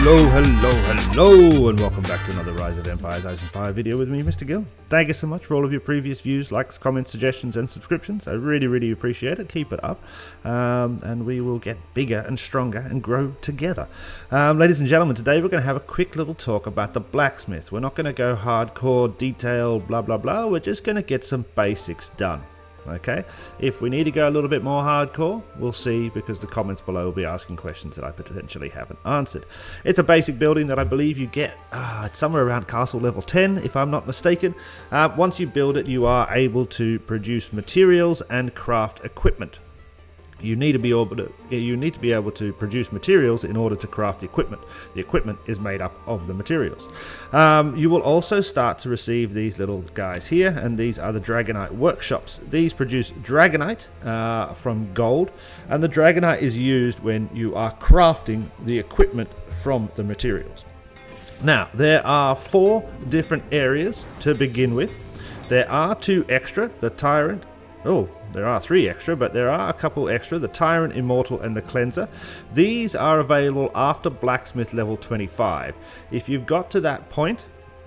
Hello, and welcome back to another Rise of Empires Ice and Fire video with me, Mr. Gill. Thank you so much for all of your previous views, likes, comments, suggestions, and subscriptions. I really appreciate it. Keep it up, and we will get bigger and stronger and grow together. Ladies and gentlemen, today we're going to have a quick little talk about the Blacksmith. We're not going to go hardcore, detailed, blah, blah, blah. We're just going to get some basics done. Okay, if we need to go a little bit more hardcore, we'll see, because the comments below will be asking questions that I potentially haven't answered. It's a basic building that I believe you get somewhere around castle level 10, if I'm not mistaken. Once you build it, you are able to produce materials and craft equipment. You need to be able to produce materials in order to craft the equipment. The equipment is made up of the materials. You will also start to receive these little guys here, and these are the Dragonite workshops. These produce Dragonite from gold, and the Dragonite is used when you are crafting the equipment from the materials. Now, there are 4 different areas to begin with. There are 2 extra, the Tyrant. Oh, there are 3 extra, but there are a couple extra, the Tyrant, Immortal, and the Cleanser. These are available after Blacksmith level 25. If you've got to that point,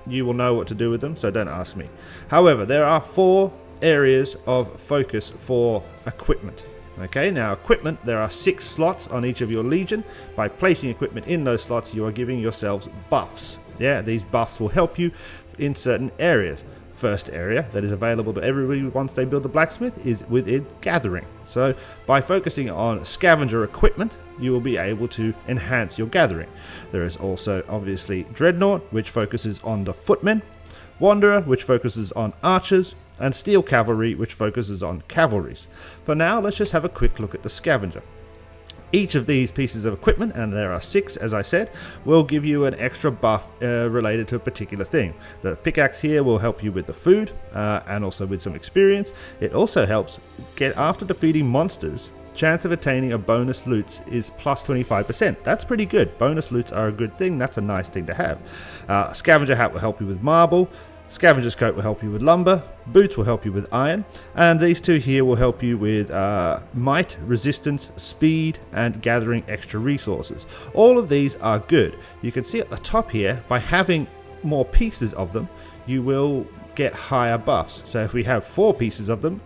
you will know what to do with them, so don't ask me. However, there are 4 areas of focus for equipment. Okay, now equipment, there are 6 slots on each of your legion. By placing equipment in those slots, you are giving yourselves buffs. Yeah, these buffs will help you in certain areas. First area that is available to everybody once they build the Blacksmith is within gathering. So by focusing on scavenger equipment, you will be able to enhance your gathering. There is also obviously Dreadnought, which focuses on the footmen, Wanderer, which focuses on archers, and Steel Cavalry, which focuses on cavalries. For now, let's just have a quick look at the scavenger. Each of these pieces of equipment, and there are 6 as I said, will give you an extra buff related to a particular thing. The pickaxe here will help you with the food and also with some experience. It also helps get, after defeating monsters, chance of attaining a bonus loot is plus 25%. That's pretty good. Bonus loots are a good thing. That's a nice thing to have. Scavenger hat will help you with marble. Scavenger's coat will help you with lumber, boots will help you with iron, and these 2 here will help you with might, resistance, speed, and gathering extra resources. All of these are good. You can see at the top here, by having more pieces of them, you will get higher buffs. So if we have 4 pieces of them,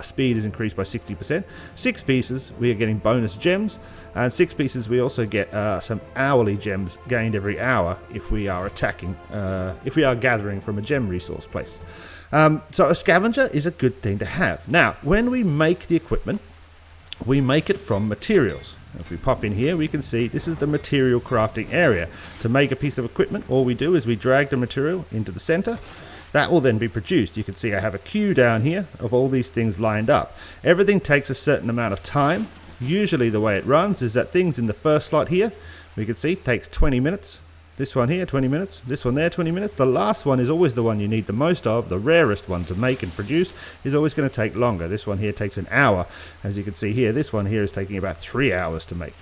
speed is increased by 60%. 6 pieces, we are getting bonus gems, and 6 pieces we also get some hourly gems gained every hour if we are attacking, if we are gathering from a gem resource place. So a scavenger is a good thing to have. Now, when we make the equipment, we make it from materials. If we pop in here, we can see this is the material crafting area. To make a piece of equipment, all we do is we drag the material into the center. That will then be produced. You can see I have a queue down here of all these things lined up. Everything takes a certain amount of time. Usually the way it runs is that things in the first slot here, we can see, takes 20 minutes. This one here, 20 minutes. This one there, 20 minutes. The last one is always the one you need the most of. The rarest one to make and produce is always going to take longer. This one here takes an hour. As you can see here, this one here is taking about 3 hours to make,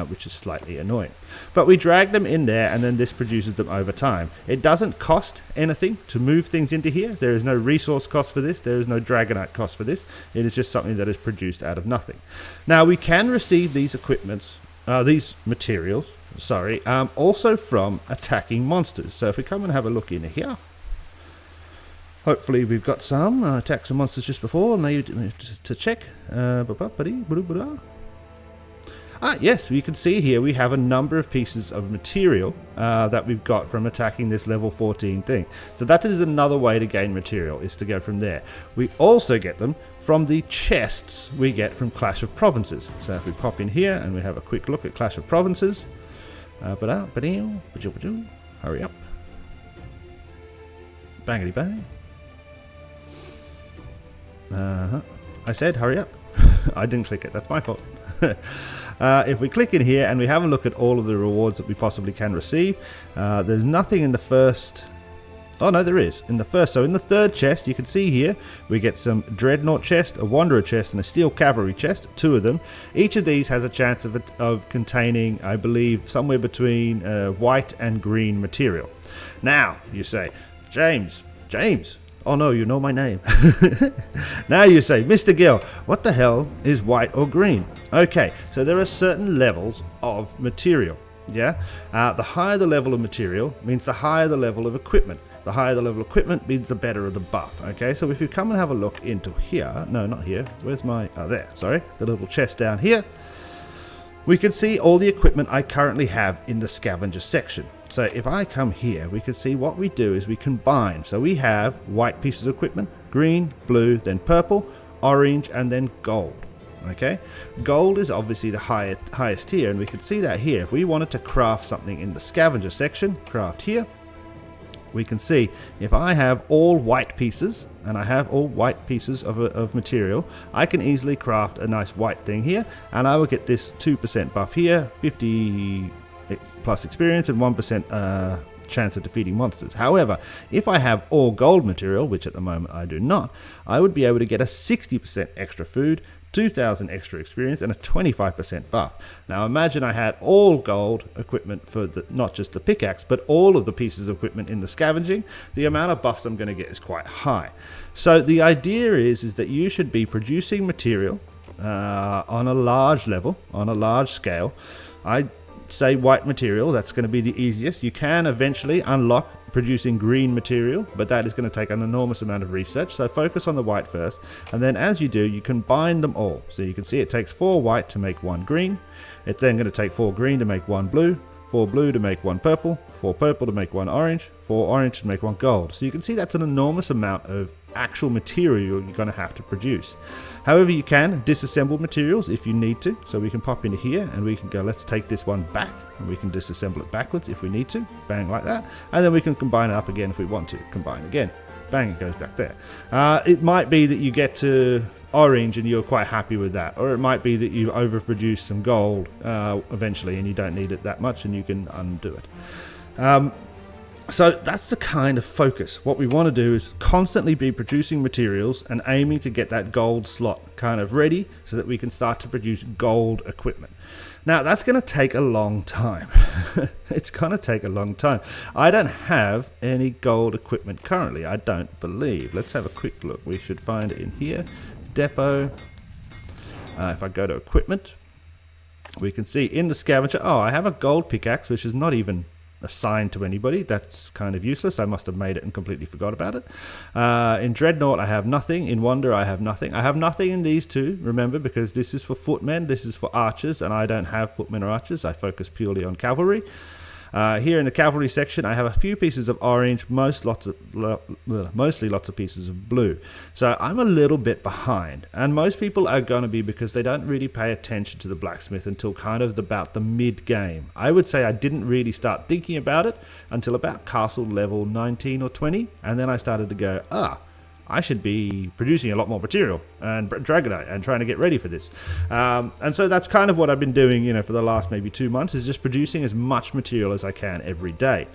which is slightly annoying. But we drag them in there, and then this produces them over time. It doesn't cost anything to move things into here. There is no resource cost for this. There is no Dragonite cost for this. It is just something that is produced out of nothing. Now, we can receive these these materials, also from attacking monsters. So if we come and have a look in here, hopefully we've got some attack some monsters just before, maybe to check. Yes, you can see here we have a number of pieces of material that we've got from attacking this level 14 thing. So that is another way to gain material, is to go from there. We also get them from the chests we get from Clash of Provinces. So if we pop in here and we have a quick look at Clash of Provinces, hurry up, bangity bang. I said hurry up. I didn't click it, that's my fault. If we click in here and we have a look at all of the rewards that we possibly can receive, there's nothing in the first. Oh no, there is in the first. So in the third chest, you can see here we get some Dreadnought chest, a Wanderer chest, and a Steel Cavalry chest, 2 of them. Each of these has a chance of containing, I believe, somewhere between white and green material. Now you say, James, oh no, you know my name. Now you say, Mr. Gill, what the hell is white or green? Okay, so there are certain levels of material. Yeah, the higher the level of material means the higher the level of equipment. The higher the level of equipment means the better of the buff. Okay, so if you come and have a look into here, no, not here. Where's my? Oh, there. Sorry, the little chest down here. We can see all the equipment I currently have in the scavenger section. So if I come here, we can see what we do is we combine. So we have white pieces of equipment, green, blue, then purple, orange, and then gold. Okay, gold is obviously the highest tier, and we can see that here. If we wanted to craft something in the scavenger section, craft here, we can see if I have all white pieces, and I have all white pieces of material, I can easily craft a nice white thing here, and I will get this 2% buff here, 50 plus experience, and 1% chance of defeating monsters. However, if I have all gold material, which at the moment I do not, I would be able to get a 60% extra food, 2,000 extra experience, and a 25% buff. Now imagine I had all gold equipment for not just the pickaxe, but all of the pieces of equipment in the scavenging. The amount of buffs I'm going to get is quite high. So the idea is that you should be producing material on a large level, on a large scale. I say white material, that's going to be the easiest. You can eventually unlock producing green material, but that is going to take an enormous amount of research, so focus on the white first, and then as you do, you combine them all. So you can see it takes 4 white to make 1 green. It's then going to take 4 green to make 1 blue, 4 blue to make 1 purple, 4 purple to make 1 orange, 4 orange to make 1 gold. So you can see that's an enormous amount of actual material you're going to have to produce. However, you can disassemble materials if you need to. So we can pop into here and we can go, let's take this one back, and we can disassemble it backwards if we need to, bang, like that, and then we can combine it up again if we want to, combine again, bang, it goes back there. It might be that you get to orange and you're quite happy with that, or it might be that you overproduce some gold eventually and you don't need it that much and you can undo it. So that's the kind of focus. What we want to do is constantly be producing materials and aiming to get that gold slot kind of ready so that we can start to produce gold equipment. Now that's going to take a long time. It's going to take a long time. I don't have any gold equipment currently, I don't believe. Let's have a quick look. We should find it in here. Depot. If I go to equipment, we can see in the scavenger, oh, I have a gold pickaxe, which is not even assigned to anybody. That's kind of useless. I must have made it and completely forgot about it. In Dreadnought I have nothing. In Wonder I have nothing. I have nothing in these two, remember, because this is for footmen, this is for archers, and I don't have footmen or archers. I focus purely on cavalry. Here in the cavalry section I have a few pieces of orange, mostly lots of pieces of blue. So I'm a little bit behind, and most people are going to be, because they don't really pay attention to the blacksmith until kind of about the mid game. I would say I didn't really start thinking about it until about castle level 19 or 20, and then I started to go, I should be producing a lot more material and Dragonite and trying to get ready for this. And so that's kind of what I've been doing, for the last maybe 2 months, is just producing as much material as I can every day.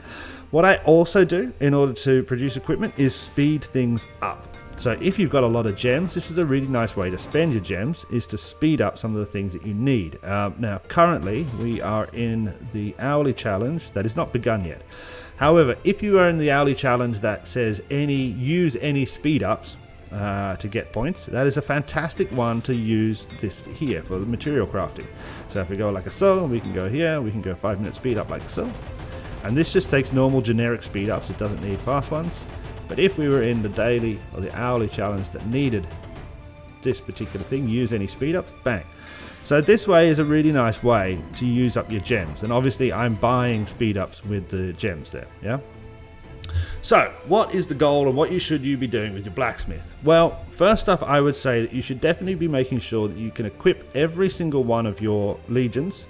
What I also do in order to produce equipment is speed things up. So if you've got a lot of gems, this is a really nice way to spend your gems, is to speed up some of the things that you need. Now currently we are in the hourly challenge that is not begun yet. However, if you are in the hourly challenge that says use any speed ups to get points, that is a fantastic one to use this here for the material crafting. So if we go like so, we can go here, we can go 5-minute speed up like so. And this just takes normal generic speed ups, it doesn't need fast ones. But if we were in the daily or the hourly challenge that needed this particular thing, use any speed ups, bang. So this way is a really nice way to use up your gems, and obviously I'm buying speed ups with the gems there, yeah? So what is the goal and what should you be doing with your blacksmith? Well, first off, I would say that you should definitely be making sure that you can equip every single one of your legions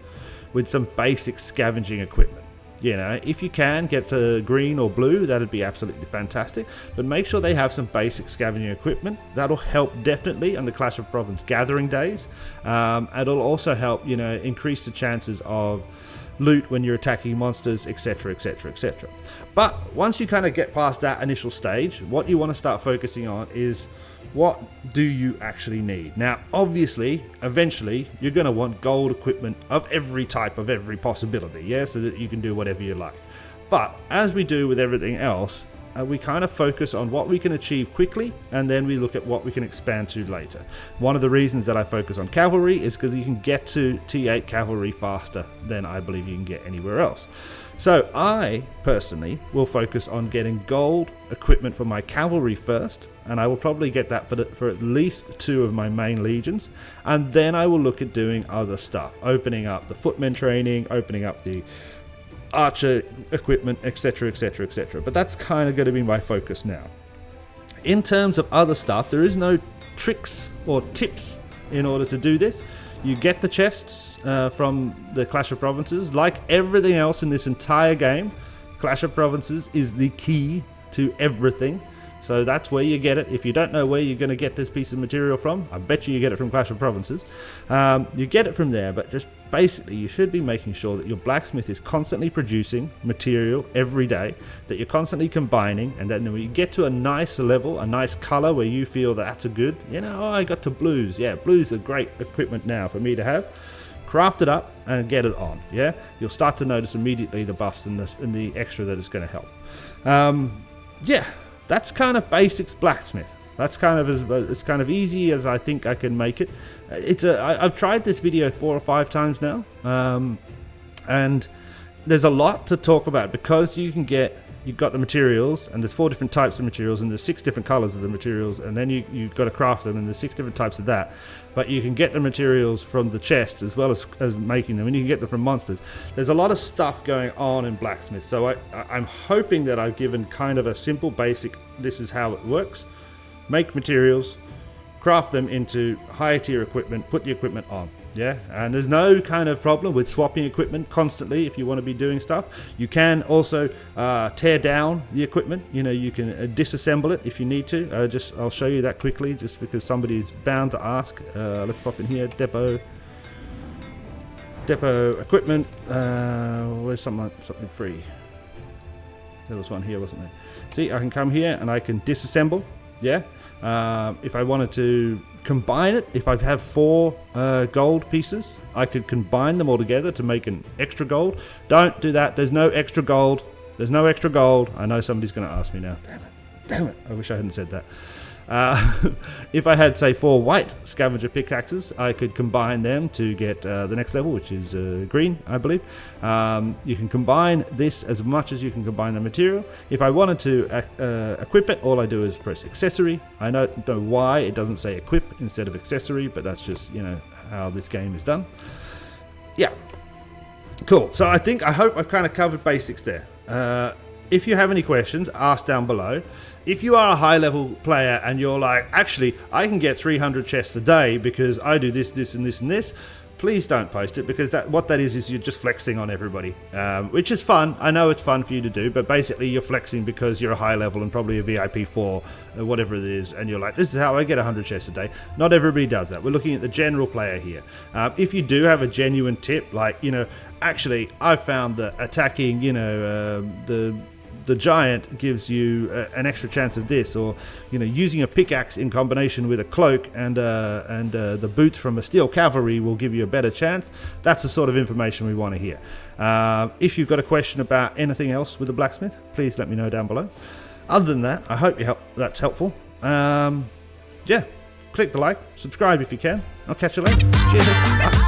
with some basic scavenging equipment. If you can get to green or blue, that'd be absolutely fantastic, but make sure they have some basic scavenging equipment. That'll help definitely on the Clash of Province gathering days. It'll also help, increase the chances of loot when you're attacking monsters, etc, etc, etc. But once you kind of get past that initial stage, what you want to start focusing on is, what do you actually need? Now, obviously, eventually, you're going to want gold equipment of every type, of every possibility, yeah, so that you can do whatever you like. But as we do with everything else, we kind of focus on what we can achieve quickly, and then we look at what we can expand to later. One of the reasons that I focus on cavalry is because you can get to T8 cavalry faster than I believe you can get anywhere else. So I personally will focus on getting gold equipment for my cavalry first, and I will probably get that for at least 2 of my main legions, and then I will look at doing other stuff, opening up the footmen training, opening up the archer equipment, etc, etc, etc. But that's kind of going to be my focus now. In terms of other stuff, there is no tricks or tips in order to do this. You get the chests from the Clash of Provinces. Like everything else in this entire game, Clash of Provinces is the key to everything. So that's where you get it. If you don't know where you're going to get this piece of material from, I bet you get it from Clash of Provinces. You get it from there, but just basically you should be making sure that your blacksmith is constantly producing material every day, that you're constantly combining, and then when you get to a nice level, a nice color where you feel that that's a good, I got to blues. Yeah, blues are great equipment now for me to have. Craft it up and get it on. Yeah, you'll start to notice immediately the buffs and the extra that it's going to help. Yeah. That's kind of basics blacksmith. That's kind of as kind of easy as I think I can make it. I've tried this video 4 or 5 times now, and there's a lot to talk about because you've got the materials, and there's 4 different types of materials, and there's 6 different colors of the materials, and then you've got to craft them, and there's 6 different types of that. But you can get the materials from the chests as well as making them, and you can get them from monsters. There's a lot of stuff going on in blacksmith, so I'm hoping that I've given kind of a simple basic, this is how it works. Make materials, craft them into higher tier equipment, put the equipment on. Yeah, and there's no kind of problem with swapping equipment constantly if you want to be doing stuff. You can also tear down the equipment. You can disassemble it if you need to. I'll show you that quickly, just because somebody's bound to ask. Let's pop in here, depot equipment. Where's something free? There was one here, wasn't there? See, I can come here and I can disassemble. Yeah. If I wanted to combine it, if I have 4 gold pieces, I could combine them all together to make an extra gold. Don't do that. There's no extra gold. There's no extra gold. I know somebody's going to ask me now. Damn it. I wish I hadn't said that. If I had, say, 4 white scavenger pickaxes, I could combine them to get the next level, which is green, I believe. You can combine this as much as you can combine the material. If I wanted to equip it, all I do is press accessory. I don't know why it doesn't say equip instead of accessory, but that's just, how this game is done. Yeah. Cool. So I hope I've kind of covered basics there. If you have any questions, ask down below. If you are a high level player and you're like, actually, I can get 300 chests a day because I do this, this, and this, and this, please don't post it, because what that is you're just flexing on everybody, which is fun. I know it's fun for you to do, but basically you're flexing because you're a high level and probably a VIP 4 or whatever it is, and you're like, this is how I get 100 chests a day. Not everybody does that. We're looking at the general player here. If you do have a genuine tip, like, actually, I found that attacking, the giant gives you an extra chance of this, or using a pickaxe in combination with a cloak and the boots from a steel cavalry will give you a better chance. That's the sort of information we want to hear. If you've got a question about anything else with the blacksmith, please let me know down below. Other than that, I hope that's helpful. Yeah, click the like, subscribe if you can. I'll catch you later. Cheers. Bye.